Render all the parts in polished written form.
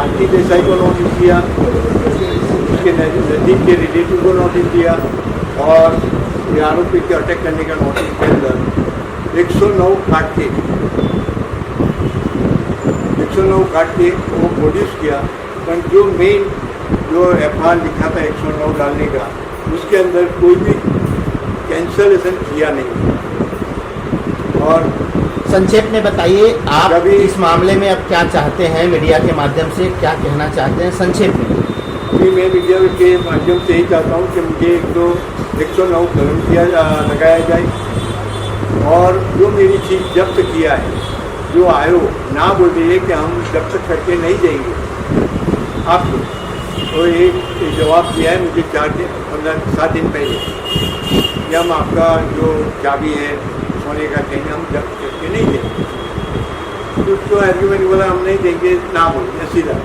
भारती देसाई को नोटिस दिया, उसके नज़दीक के रिलेटिव को नोटिस दिया और ये आरोपी के अटैक करने का नोटिस के अंदर 109 काट के वो प्रोड्यूस किया। पर जो मेन जो एफआईआर लिखा था 109 डालने का, उसके अंदर कोई भी कैंसलेशन किया नहीं। और संक्षेप में बताइए आप इस मामले में अब क्या चाहते हैं, मीडिया के माध्यम से क्या कहना चाहते हैं संक्षेप में? अभी मैं मीडिया के माध्यम से ही चाहता हूँ कि मुझे 109 कलम लगाया जाए और जो मेरी चीज़ जब्त किया है, जो आयोग ना बोल रही है कि हम जब्त करके नहीं देंगे आपको, तो एक जवाब दिया है मुझे 7 दिन पहले कि हम आपका जो चाबी है सोने का चेन हम जब्त करके नहीं देंगे। तो आर्ग्यूमेंट बोला हम नहीं देंगे, ना बोलिए सीधा।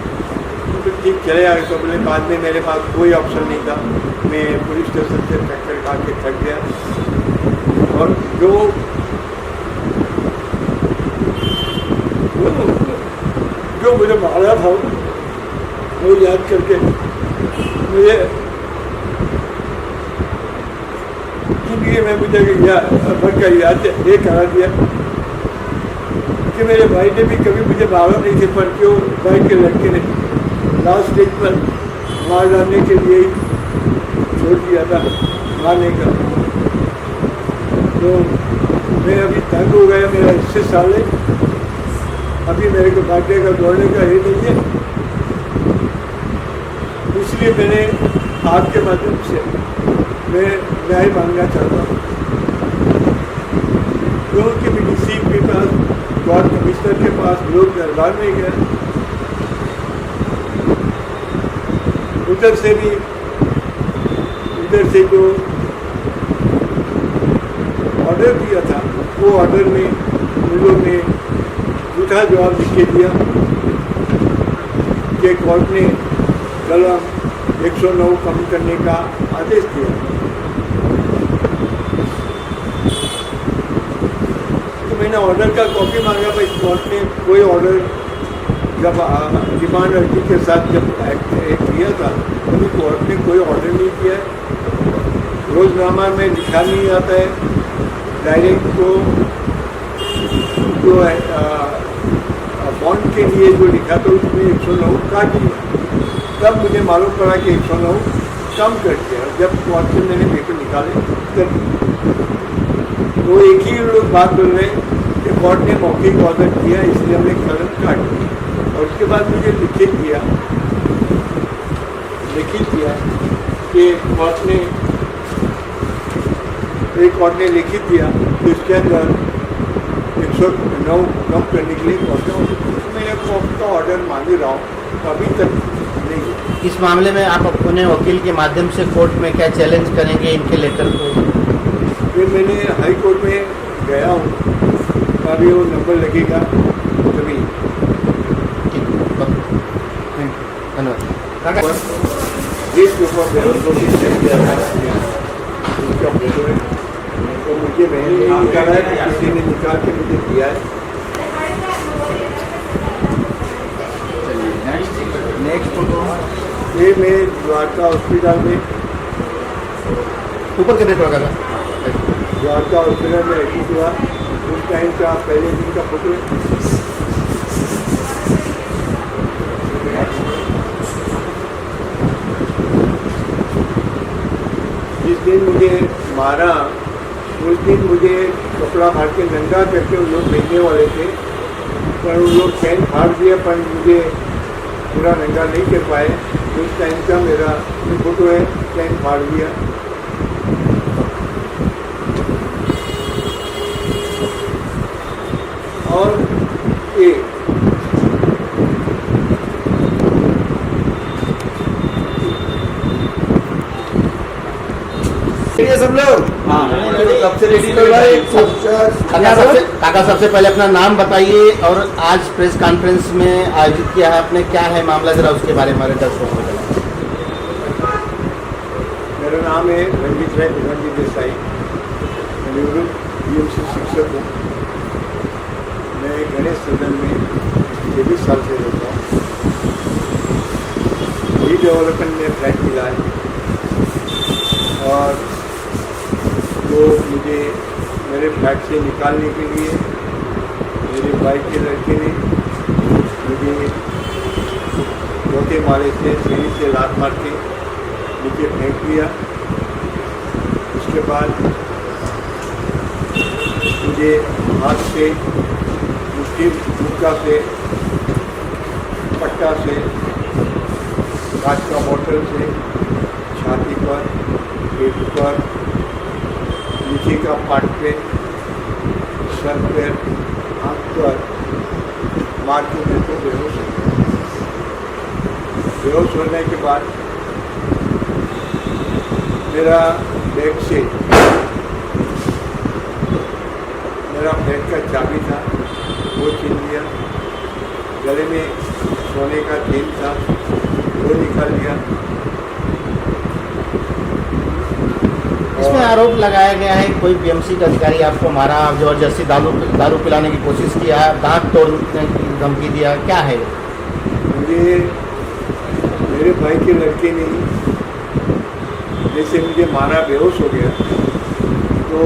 तो ठीक चले आए। तो बोले बाद में मेरे पास कोई ऑप्शन नहीं था, मैं पुलिस स्टेशन से ट्रैक्टर काट के थक गया। और जो मुझे मारा था वो याद करके मुझे जिंदगी में मुझे भटका याद ये करा दिया कि मेरे भाई ने भी कभी मुझे मारा नहीं थे, पर क्यों भाई के लड़के ने लास्ट स्टेज पर मार डालने के लिए ही छोड़ दिया था मारने का। तो मैं अभी तंग हो गया, मेरा इससे साल है, अभी मेरे को भागने का दौड़ने का ही नहीं है। इसलिए मैंने आपके माध्यम से मैं न्याय मांगना चाहता हूँ, क्योंकि BDC के पास, वार्ड कमिश्नर के पास लोग दरबार में गए, उधर से जो ऑर्डर दिया था वो ऑर्डर में उन लोगों ने झूठा जवाब लिख के दिया कि कोर्ट ने कलम 109 कम करने का आदेश दिया। तो मैंने ऑर्डर का कॉपी मांगा, भाई कोर्ट ने कोई ऑर्डर जब डिमांड अर्जी के साथ जब एक्ट किया था तभी कोर्ट ने कोई ऑर्डर नहीं किया है। रोजनामा में लिखा नहीं आता है, डायरेक्ट को जो बॉन्ड के लिए जो लिखा था उसमें 109 काट दिया। तब मुझे मालूम पड़ा कि 109 कम कर दिया। जब कोर्ट से मैंने पेपर निकाले तब तो एक ही लोग बात बोल रहे हैं कि कोर्ट ने मौखिक ऑर्डर किया इसलिए हमने कलम काट दिया। और उसके बाद मुझे लिखित दिया कि कोर्ट ने लिखित दिया कि इसके अंदर 109 कम करने के लिए कोर्ट मैं कोर्ट का ऑर्डर मांग रहा हूँ, तो अभी तक नहीं। इस मामले में आप अपने वकील के माध्यम से कोर्ट में क्या चैलेंज करेंगे इनके लेटर को? फिर मैंने हाई कोर्ट में गया हूँ, अभी वो नंबर लगेगा तभी। धन्यवाद। जिस ऊपर उसका फोटो है, तो मुझे मैंने निकाला है, किसी ने निकाल के मुझे दिया है। नेक्स्ट फोटो ये मैं द्वारका हॉस्पिटल में ऊपर कितने टका का द्वारका हॉस्पिटल में एडमिट हुआ, उस टाइम का पहले दिन का फोटो है। जिस दिन मुझे मारा उस दिन मुझे कपड़ा फाड़ के नंगा करके उन लोग भेजने वाले थे, पर उन लोग चैन फाड़ दिया, पर मुझे पूरा नंगा नहीं कर पाए। उस टाइम का मेरा फोटो है, चैन फाड़ दिया। और ये सब लोग सबसे रेडी काका सबसे पहले अपना नाम बताइए और आज प्रेस कॉन्फ्रेंस में आयोजित किया है आपने, क्या है मामला, जरा उसके बारे में हमारे दर्शकों को बताइए। मेरा नाम है रंजीत राय देसाई, मैं निवृत्त BMC शिक्षक हूँ। मैं गणेश सदन में 23 साल से रहता हूँ। डेवलपमेंट में फ्लैट मिला है और तो मुझे मेरे फ्लैट से निकालने के लिए मेरे भाई के लड़के ने मुझे चौथे माले से सीढ़ी से लात मार के नीचे फेंक दिया। उसके बाद मुझे हाथ से मुक्का से पट्टा से कांच का बोतल से छाती पर पेट पर नीचे का पार्ट पे सर पर हाथ पर मार के मेरे को बेहोश हो गया। बेहोश होने के बाद मेरा बैग से मेरा फ्लैट का चाबी था वो छीन लिया। गले में सोने का चेन था वो निकाल लिया। इसमें आरोप लगाया गया है कोई बीएमसी का अधिकारी आपको मारा, जबरदस्ती दारू पिलाने की कोशिश किया, दांत तोड़ने की धमकी दिया, क्या है? मेरे भाई के लड़के ने जैसे मुझे मारा, बेहोश हो गया तो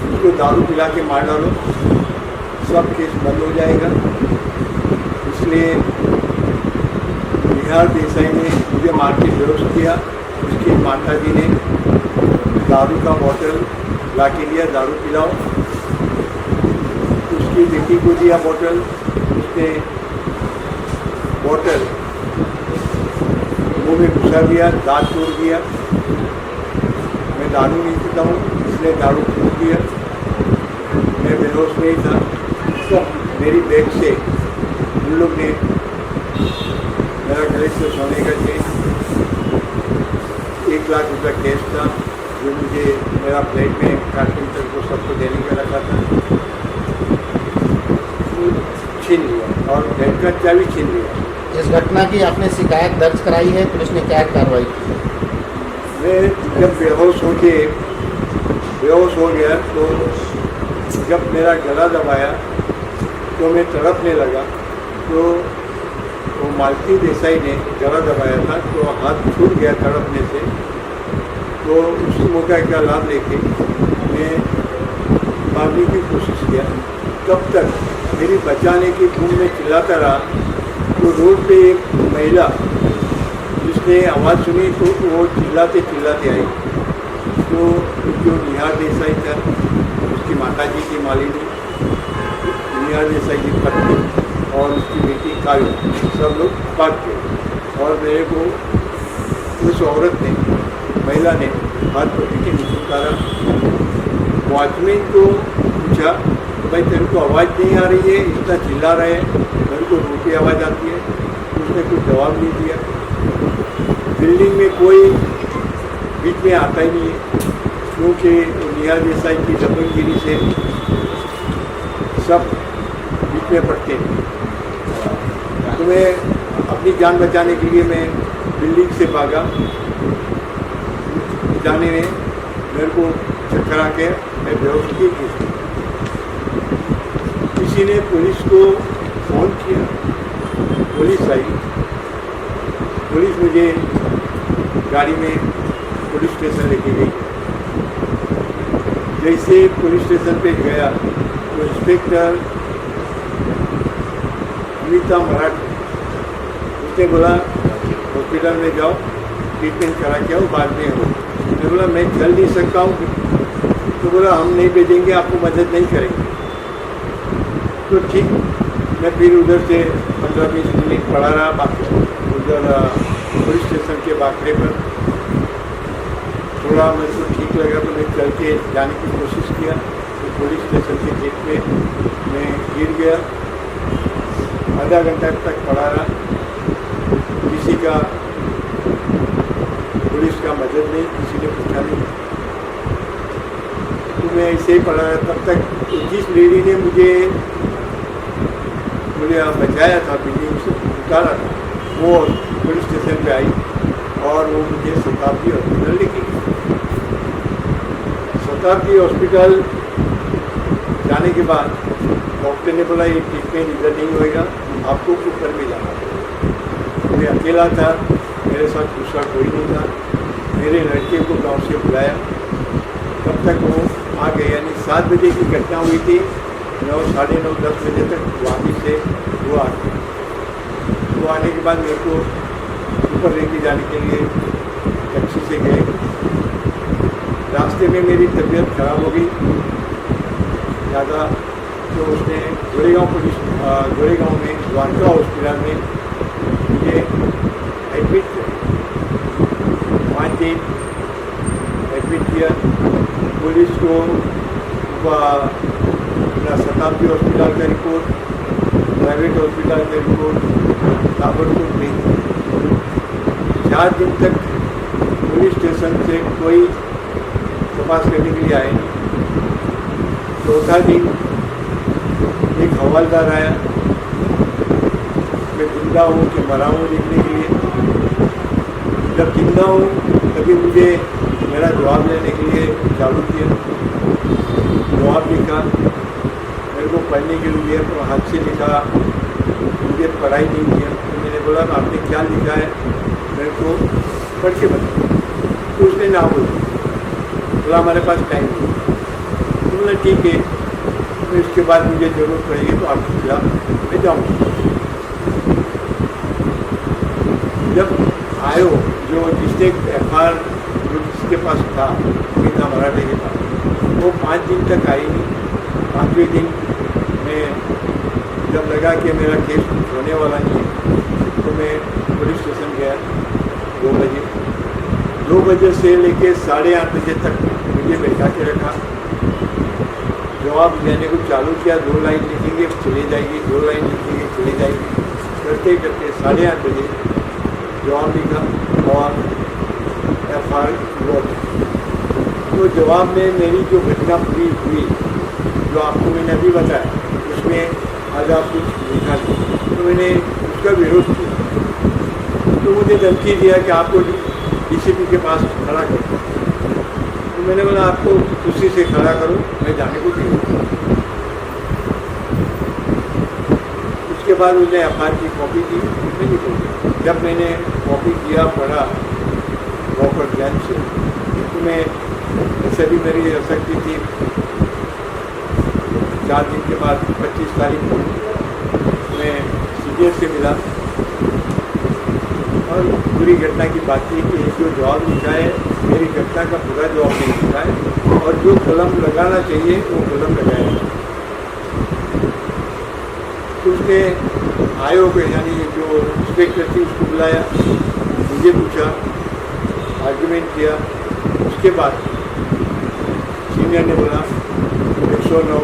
उसको दारू पिला के मार डालो, सब केस बंद हो जाएगा। इसलिए निहार देसाई ने मुझे मार के बेहोश किया। उसकी माता जी ने दारू का बोतल ला के लिया, दारू पिलाओ। उसकी बेटी को दिया बोतल, उसने बोतल मुँह में घुसा दिया, दांत तोड़ दिया। मैं दारू नहीं पीता हूँ, इसने दारू तोड़ दिया। मैं बेहोश नहीं था। सब मेरी बैग से उन लोग ने मेरा गले से सोने का चेन, 1 लाख रुपया कैश था जो मुझे मेरा फ्लैट में कारपेंटर को सबको देने का रखा था, छीन लिया और फ्लैट का चाबी छीन लिया। इस घटना की आपने शिकायत दर्ज कराई है? पुलिस ने क्या कार्रवाई की? मैं जब बेहोश हो गया तो जब मेरा गला दबाया तो मैं तड़पने लगा। तो वो मालती देसाई ने गला दबाया था तो हाथ छूट गया तड़पने से। तो उस मौका का लाभ लेके मैं भागने की कोशिश किया। तब तक मेरी बचाने की धूम में चिल्लाता रहा तो रोड पे एक महिला जिसने आवाज़ सुनी तो वो चिल्लाते चिल्लाते आई। तो जो निहार देसाई था उसकी माता जी की मालिनी, निहार देसाई की पत्नी और उसकी बेटी काव्या, सब लोग भाग गए और मेरे को उस औरत ने, महिला ने हाथ पकड़ के नीचे उतारा। वॉचमैन को पूछा भाई तेरे को आवाज़ नहीं आ रही है, इतना चिल्ला रहे हैं, मेरे को रोटी आवाज़ आती है। उसने कुछ जवाब नहीं दिया। बिल्डिंग में कोई बीच में आता ही नहीं है क्योंकि निहार देसाई की दबंगगिरी से सब बीच में पड़ते हैं। तो मैं अपनी जान बचाने के लिए मैं बिल्डिंग से भागा। जाने में मेरे को चक्कर आ के मैं बेहोश की। किसी ने पुलिस को फ़ोन किया, पुलिस आई। पुलिस मुझे गाड़ी में पुलिस स्टेशन लेके गई। जैसे पुलिस स्टेशन पे गया तो इंस्पेक्टर अमिता मराठी उसने बोला हॉस्पिटल में जाओ, ट्रीटमेंट करा के आओ, बाद में हो। मैं बोला मैं चल नहीं सकता हूँ। तो बोला हम नहीं भेजेंगे, आपको मदद नहीं करेंगे। तो ठीक, मैं फिर उधर से 15-20 मिनट पड़ा रहा उधर पुलिस स्टेशन के बाकरे पर। थोड़ा मेरे को ठीक लगा तो मैं चल के जाने की कोशिश किया तो पुलिस स्टेशन के गेट पे मैं गिर गया। आधा घंटा तक पड़ा रहा, किसी का पुलिस का मदद नहीं, किसी ने पूछा नहीं। तो मैं ऐसे ही पड़ा रहा। तब तक जिस लेडी ने मुझे बचाया था, बिल्डिंग से उतारा था, वो पुलिस स्टेशन पे आई और वो मुझे शताब्दी हॉस्पिटल लेके गई। शताब्दी हॉस्पिटल जाने के बाद डॉक्टर ने बोला ये ट्रीटमेंट इधर नहीं होएगा, आपको ऊपर में जाना। मैं अकेला था, मेरे साथ दूसरा कोई नहीं था। मेरे लड़के को गांव से बुलाया, तब तक वो आ गए, यानी 7 बजे की घटना हुई थी। 9, साढ़े 9, 10 बजे तक वापी से वो आ गए। वो आने के बाद मेरे को ऊपर लेके जाने के लिए टैक्सी से गए। रास्ते में मेरी तबीयत खराब हो गई ज़्यादा, तो उसने गोरेगांव में द्वारका हॉस्पिटल में मुझे एडमिट किया, 5 दिन एडमिट किया। पुलिस को अपना शताब्दी हॉस्पिटल का रिपोर्ट, प्राइवेट हॉस्पिटल का रिपोर्ट ताबड़तोड़ नहीं। 4 दिन तक पुलिस स्टेशन से कोई तपास करने के लिए आए नहीं। 4था दिन एक हवलदार आया, मैं जिंदा हूँ कि मरा हूँ देखने के लिए। जब जिंदा हूँ तभी मुझे मेरा जवाब लेने के लिए चालू किया। जवाब लिखा, मेरे को पढ़ने के लिए तो हाथ से लिखा, मुझे पढ़ाई नहीं किया। तो मैंने बोला आपने क्या लिखा है, मेरे को पढ़ के बताओ। तो उसने ना बोला हमारे पास टाइम नहीं। तो बोला ठीक है, तो इसके बाद मुझे ज़रूरत पड़ेगी तो आपके खिलाफ मैं जाऊँगा। जब आयो जो जिसने FIR जो जिसके पास था, गीता मराठे के पास, वो 5 दिन तक आई नहीं। 5वें दिन में जब लगा कि मेरा केस कुछ होने वाला नहीं है, तो मैं पुलिस स्टेशन गया 2 बजे। 2 बजे से लेके 8:30 बजे तक मुझे बैठा के रखा। जवाब देने को चालू किया, 2 लाइन लिखेंगे चले जाएगी, 2 लाइन लिखेंगे चले जाएगी, करते करते 8:30 बजे जवाब लिखा और FIR हुआ। तो जवाब में मेरी जो घटना पूरी हुई, जो आपको मैंने अभी बताया, उसमें आज आप कुछ लिखा था, तो मैंने उसका विरोध किया। तो मुझे धमकी दिया कि आपको DCP के पास खड़ा करो। तो मैंने बोला आपको उसी से खड़ा करो, मैं जाने को तैयार हूँ। उसके बाद उसने FIR की कॉपी की, मैं निकल गया। जब मैंने कॉपी किया, पढ़ा प्रॉपर ध्यान से, तो मैं ऐसे भी मेरी आसक्ति थी। 4 दिन के बाद 25 तारीख को मैं CBS से मिला और पूरी घटना की बात की कि जो जवाब लिखा है, मेरी घटना का पूरा जवाब नहीं लिखा है और जो कलम लगाना चाहिए वो कलम लगाया। तो उसने आयोग यानी जो इंस्पेक्टर थी उसको बुलाया, मुझे पूछा, आर्ग्यूमेंट किया। उसके बाद सीनियर ने बोला 109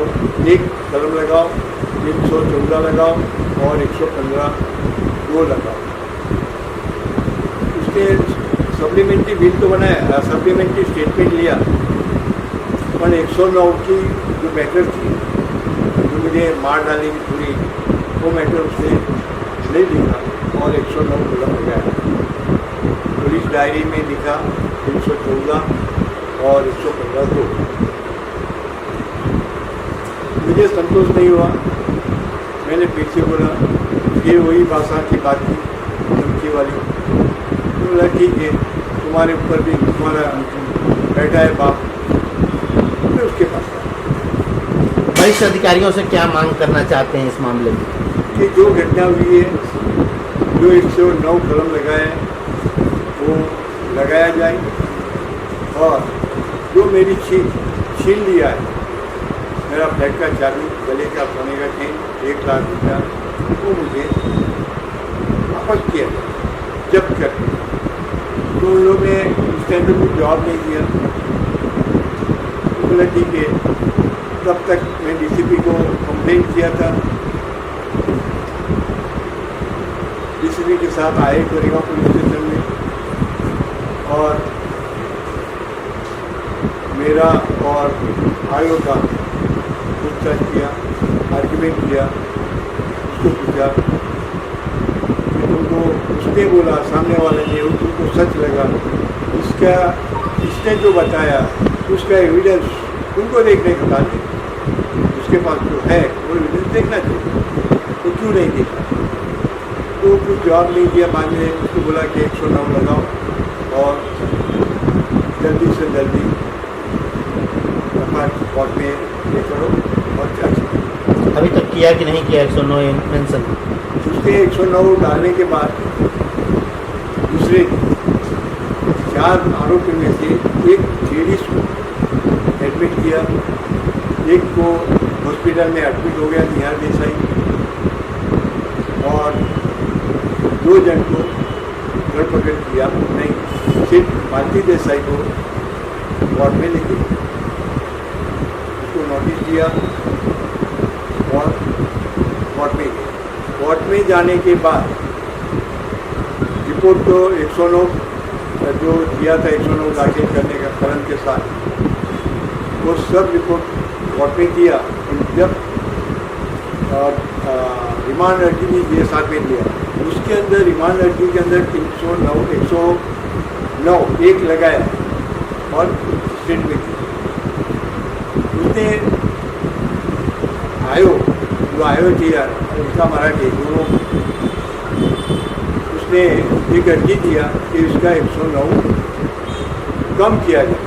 एक कलम लगाओ, 314 लगाओ और 115 2 लगाओ। उसने सप्लीमेंट्री बिल तो बनाया, सप्लीमेंट्री स्टेटमेंट लिया, पर 109 की जो मैटर थी, जो मुझे मार डालेगी पूरी, वो मैटर उसने नहीं लिखा और 109 कलम लगाया। पुलिस डायरी में लिखा 314 और 115 2। मुझे संतोष नहीं हुआ। मैंने फिर से बोला, ये वही भाषा की बात थी, धमकी वाली। तो बोला ठीक है, तुम्हारे ऊपर भी तुम्हारा बैठा है बाप, मैं उसके पास गया। वरिष्ठ अधिकारियों से क्या मांग करना चाहते हैं इस मामले में? कि जो घटना हुई है, जो 109 कलम लगाए वो लगाया जाए और जो मेरी छीन लिया है, मेरा फ्लैट का चाबी, गले का सोने का चेन, 1 लाख रुपया, वो मुझे वापस किया जब्त करके। तो उन लोगों ने उस टाइम पर कुछ जवाब नहीं दिया। बोला ठीक है। तब तक मैं DCP को कंप्लेन किया था। DCP के साथ आए गोरेगांव पुलिस स्टेशन में और मेरा और आयोग का पूछताछ किया, आर्ग्यूमेंट किया। उसको पूछा, तुमको उसने बोला, सामने वाले ने, तुमको सच लगा, इसने जो बताया उसका एविडेंस तुमको देखने का था, उसके पास जो है वो एविडेंस देखना चाहिए, तो क्यों नहीं देखा? तो कुछ जवाब नहीं दिया। बाद में उसको बोला कि 109 लगाओ और जल्दी से जल्दी कोर्ट में ये करो और चार्ज। अभी तक किया कि नहीं किया 109 मेंशन? उसके 109 डालने के बाद दूसरे 4 आरोपी में से एक लेडीज को एडमिट किया, एक को हॉस्पिटल में एडमिट हो गया निहार देसाई, और 2 जन को धरपकड़ किया नहीं, सिर्फ मालती देसाई को कोर्ट में लेके उसको नोटिस दिया और कोर्ट में गए। कोर्ट में जाने के बाद रिपोर्ट तो 109 जो दिया था 109 दाखिल करने का करण के साथ, वो सब रिपोर्ट कोर्ट में दिया। जब रिमांड अर्जी भी ये साथ में दिया, उसके अंदर रिमांड अर्जी के अंदर 109 एक लगाया और स्टेट में उसने जो आयो थी यार उसका मराठी दोनों, उसने एक अर्जी दिया कि उसका 109 कम किया जाए।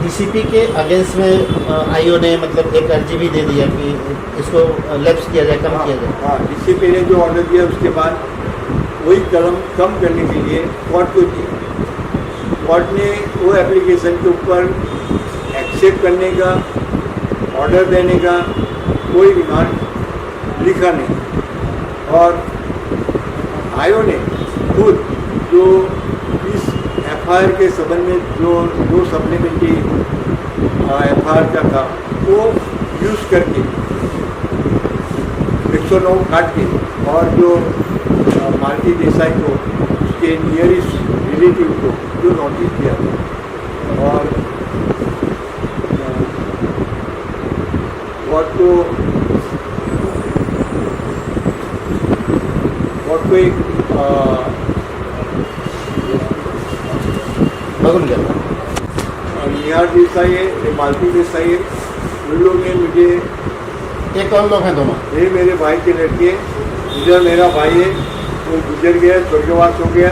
डीसीपी के अगेंस्ट में आईओ ने मतलब एक अर्जी भी दे दिया कि इसको लैप्स किया जाए, कम किया जाए। हाँ, डीसीपी ने जो ऑर्डर दिया उसके बाद वही कलम कम करने के लिए कोर्ट को दिया। कोर्ट ने वो एप्लीकेशन के ऊपर एक्सेप्ट करने का, ऑर्डर देने का कोई रिमांड लिखा नहीं, और आईओ ने खुद जो इस एफआईआर के संबंध में जो सप्लीमेंट्री एफआईआर का था वो यूज़ करके 109 काट के, और जो मालती देसाई को उसके नियरेस्ट रिलेटिव को जो नोटिस दिया था, और कोर्ट को एक बगुन गया निहार देसाई है, मालती देसाई है, उन लोग ने मुझे, ये कौन लोग हैं दोनों? ये मेरे भाई के लड़के, इधर मेरा भाई है वो गुजर गया, स्वर्गवास हो गया,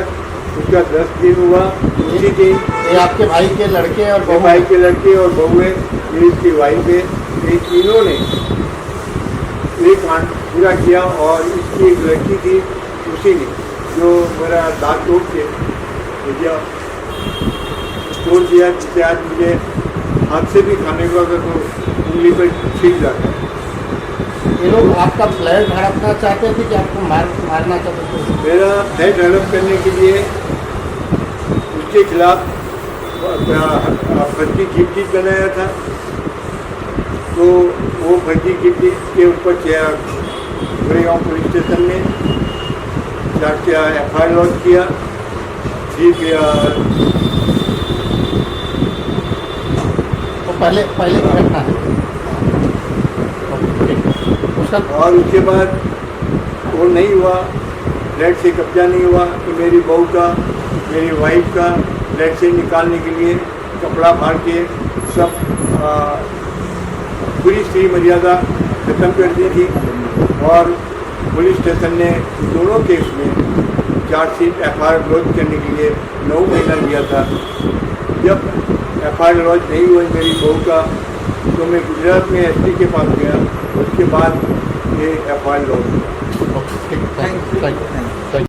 उसका 10 दिन हुआ। उसी दिन ये आपके भाई के लड़के और मेरे भाई के लड़के और बहू है, ये इसकी वाइफ है, ये तीनों ने एक कांड पूरा किया। और इसकी एक लड़की थी, उसी ने जो मेरा दांत तोड़ के तोड़ दिया, जिससे आज मुझे हाथ से भी खाने को अगर तो उंगली पर छील जाता है। ये लोग आपका फ्लैट हड़पना चाहते थे कि आपको मारना चाहते थे? मेरा फ्लैट हड़प करने के लिए उसके खिलाफ फर्जी गिफ्टी बनाया था, तो वो फर्जी गिफ्टी के ऊपर गोरेगांव पुलिस स्टेशन में एफआईआर लॉन्च किया। वो पहले की घटना है उसका। और उसके बाद वो नहीं हुआ, फ्लैट से कब्जा नहीं हुआ, तो मेरी बहू का, मेरी वाइफ का फ्लैट से निकालने के लिए कपड़ा फाड़ के सब पूरी स्त्री मर्यादा खत्म कर दी थी। और पुलिस स्टेशन ने दोनों केस में चार्जशीट एफआईआर लॉन्च करने के लिए 9 महीना दिया था। जब एफआईआर लॉन्च नहीं हुई मेरी बहू का, तो मैं गुजरात में एसपी के पास गया, उसके बाद ये एफआईआर लॉन्च हुआ। Thank you.